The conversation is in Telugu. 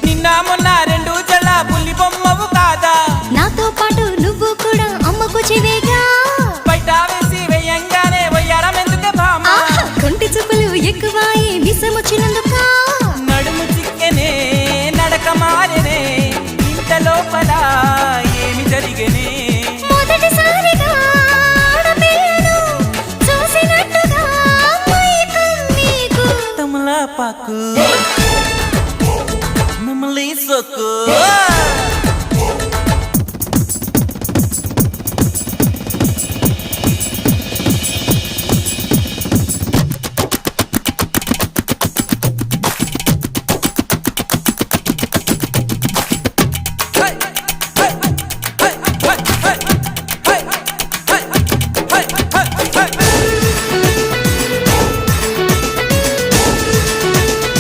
నిన్న మొన్న రెండు జడ పులి బొమ్మవు కాదా నాతో పాటు నువ్వు కూడా అమ్మకు చెవేగా బయట వేసి వెయ్యంగానే వయ్యారం ఎందుకే భామ కొంటి చూపులు ఎక్కువాయి విసమొచ్చినందుక నడుము చిక్కెనే నడక మారెనే ఇంత లోపల ఏమి జరిగనే మొదటిసారిగా ఆడపిల్లను చూసినట్టుగా మైకం నీకు తమలపాకు మమ్మల్ని సొక్కు